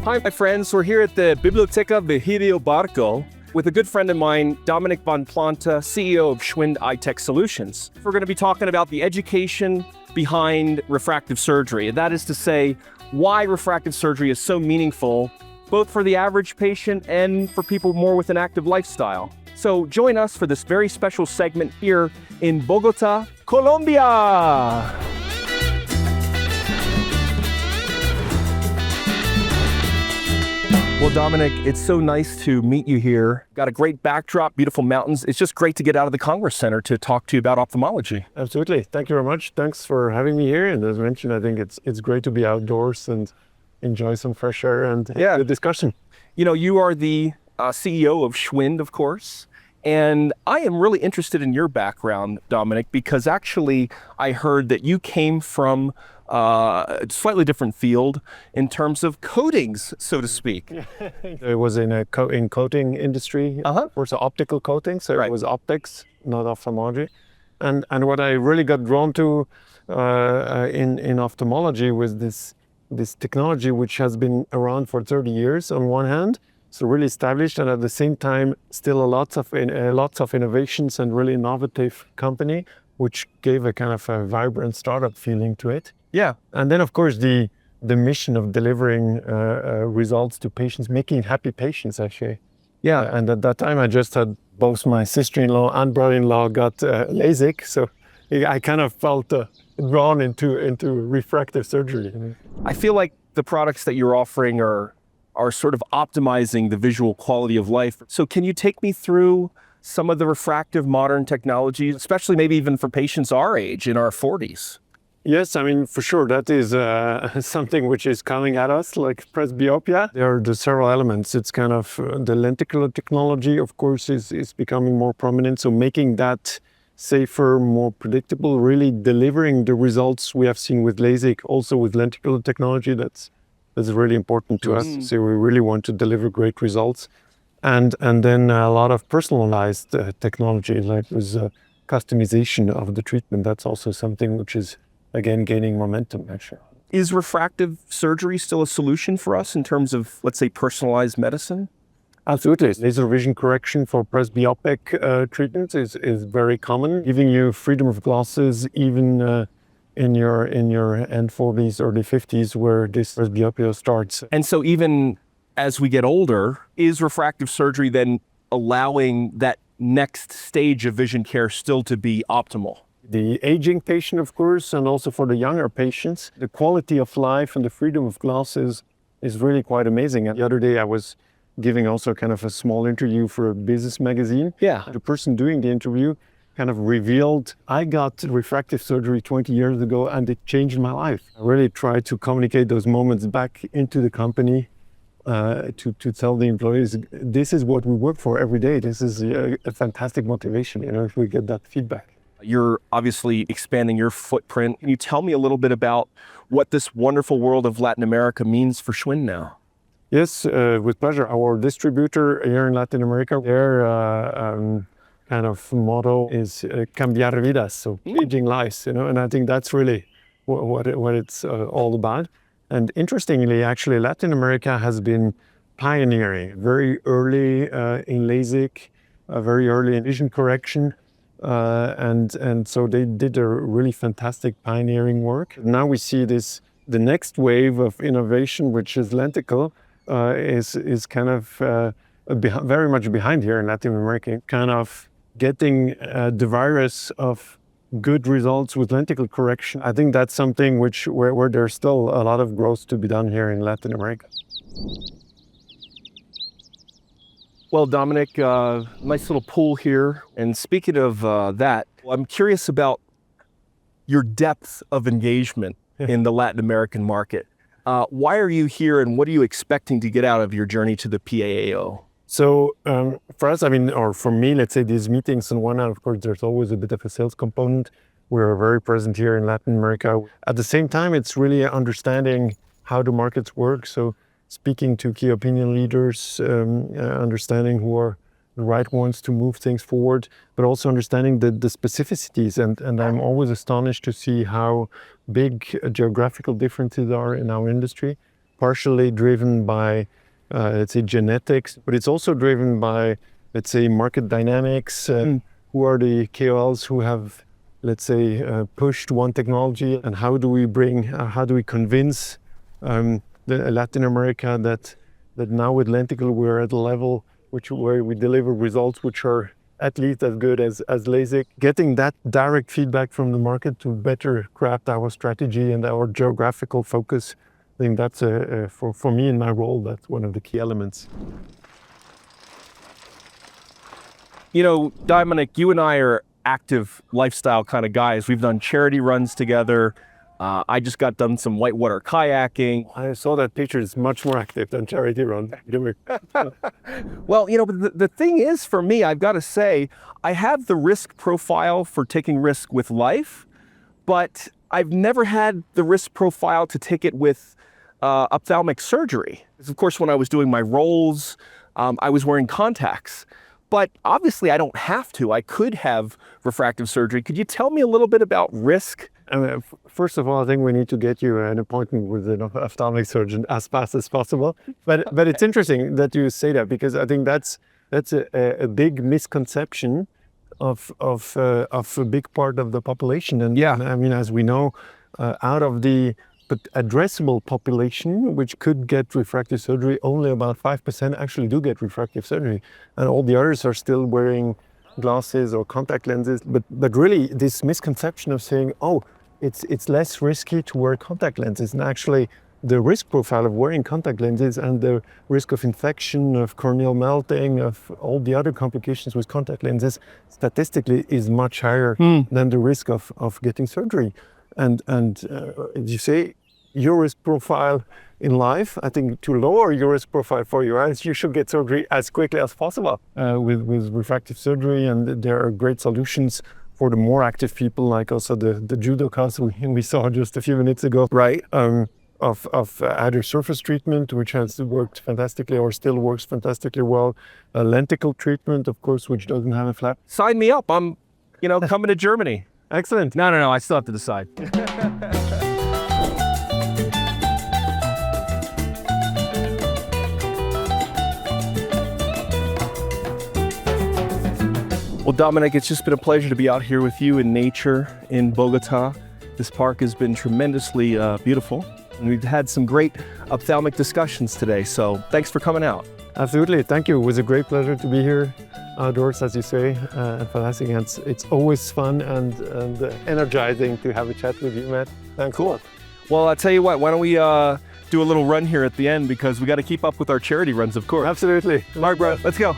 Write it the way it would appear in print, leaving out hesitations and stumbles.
Hi, my friends. We're here at the Biblioteca Virgilio Barco with a good friend of mine, Domenic von Planta, CEO of SCHWIND Eye Tech Solutions. We're going to be talking about the education behind refractive surgery. And that is to say, why refractive surgery is so meaningful, both for the average patient and for people more with an active lifestyle. So join us for this very special segment here in Bogotá, Colombia. Well, Domenic, it's so nice to meet you here. Got a great backdrop, beautiful mountains. It's just great to get out of the Congress Center to talk to you about ophthalmology. Absolutely. Thank you very much. Thanks for having me here. And as mentioned, I think it's great to be outdoors and enjoy some fresh air and the discussion. You know, you are the CEO of SCHWIND, of course. And I am really interested in your background, Domenic, because actually I heard that you came from a slightly different field in terms of coatings, so to speak. It was in coating industry, or so optical coating, so It was optics, not ophthalmology. And what I really got drawn to in ophthalmology was this technology which has been around for 30 years on one hand, so really established, and at the same time still lots of innovations and really innovative company, which gave a kind of a vibrant startup feeling to it. Yeah. And then of course the mission of delivering results to patients, making happy patients actually. Yeah. And at that time I just had both my sister-in-law and brother-in-law got LASIK, so I kind of felt drawn into refractive surgery. I feel like the products that you're offering are sort of optimizing the visual quality of life. So can you take me through some of the refractive modern technologies, especially maybe even for patients our age, in our 40s? Yes, I mean, for sure, that is something which is coming at us, like presbyopia. There are the several elements. It's kind of the lenticular technology, of course, is becoming more prominent. So making that safer, more predictable, really delivering the results we have seen with LASIK, also with lenticular technology, that's really important to us. So we really want to deliver great results. And then a lot of personalized technology, like with customization of the treatment. That's also something which is, again, gaining momentum, actually. Is refractive surgery still a solution for us in terms of, let's say, personalized medicine? Absolutely. Laser vision correction for presbyopic treatments is very common, giving you freedom of glasses even in your end 40s, early 50s, where this presbyopia starts. And so even as we get older, is refractive surgery then allowing that next stage of vision care still to be optimal? The aging patient, of course, and also for the younger patients, the quality of life and the freedom of glasses is really quite amazing. And the other day I was giving also kind of a small interview for a business magazine. Yeah. The person doing the interview kind of revealed, I got refractive surgery 20 years ago and it changed my life. I really try to communicate those moments back into the company to tell the employees, this is what we work for every day. This is a fantastic motivation, if we get that feedback. You're obviously expanding your footprint. Can you tell me a little bit about what this wonderful world of Latin America means for SCHWIND now? Yes, with pleasure. Our distributor here in Latin America, their kind of motto is cambiar vidas, so changing lives, and I think that's really what it's all about. And interestingly, actually, Latin America has been pioneering very early in LASIK, very early in vision correction. And so they did a really fantastic pioneering work. Now we see the next wave of innovation, which is lenticle, is kind of very much behind here in Latin America, kind of getting the virus of good results with lenticle correction. I think that's something where there's still a lot of growth to be done here in Latin America. Well, Domenic, nice little pool here. And speaking of that, I'm curious about your depth of engagement in the Latin American market. Why are you here and what are you expecting to get out of your journey to the PAAO? So for us, or for me, let's say these meetings on one hand, of course, there's always a bit of a sales component. We're very present here in Latin America. At the same time, it's really understanding how the markets work. So speaking to key opinion leaders, understanding who are the right ones to move things forward, but also understanding the specificities. And I'm always astonished to see how big geographical differences are in our industry. partially driven by, let's say, genetics, but it's also driven by, let's say, market dynamics. Who are the KOLs who have, let's say, pushed one technology, and how do we convince Latin America that now with lenticular we're at a level where we deliver results which are at least as good as LASIK. Getting that direct feedback from the market to better craft our strategy and our geographical focus, I think that's for me in my role, that's one of the key elements. You know, Domenic, you and I are active lifestyle kind of guys. We've done charity runs together. I just got done some whitewater kayaking. I saw that picture. It's much more active than charity run. Well, you know, but the thing is, for me, I've got to say, I have the risk profile for taking risk with life, but I've never had the risk profile to take it with ophthalmic surgery. Of course, when I was doing my roles, I was wearing contacts. But obviously, I don't have to. I could have refractive surgery. Could you tell me a little bit about risk? I mean, first of all, I think we need to get you an appointment with an ophthalmic surgeon as fast as possible. But it's interesting that you say that, because I think that's a big misconception of a big part of the population. And yeah, I mean, as we know, out of the addressable population which could get refractive surgery, only about 5% actually do get refractive surgery, and all the others are still wearing glasses or contact lenses. But really, this misconception of saying, oh, it's less risky to wear contact lenses, and actually the risk profile of wearing contact lenses and the risk of infection, of corneal melting, of all the other complications with contact lenses, statistically is much higher than the risk of getting surgery. And as you say, your risk profile in life, I think to lower your risk profile for your eyes, you should get surgery as quickly as possible with refractive surgery. And there are great solutions for the more active people, like also the judokas we saw just a few minutes ago. Right. Of either surface treatment, which has worked fantastically or still works fantastically well. Lenticle treatment, of course, which doesn't have a flap. Sign me up. I'm, coming to Germany. Excellent. No, I still have to decide. Well, Domenic, it's just been a pleasure to be out here with you in nature in Bogotá. This park has been tremendously beautiful, and we've had some great ophthalmic discussions today, so thanks for coming out. Absolutely, thank you. It was a great pleasure to be here outdoors, as you say, and fantastic. And it's always fun and energizing to have a chat with you, Matt. Thanks. Cool. Well, I'll tell you what, why don't we do a little run here at the end, because we got to keep up with our charity runs, of course. Absolutely. All right, bro, let's go.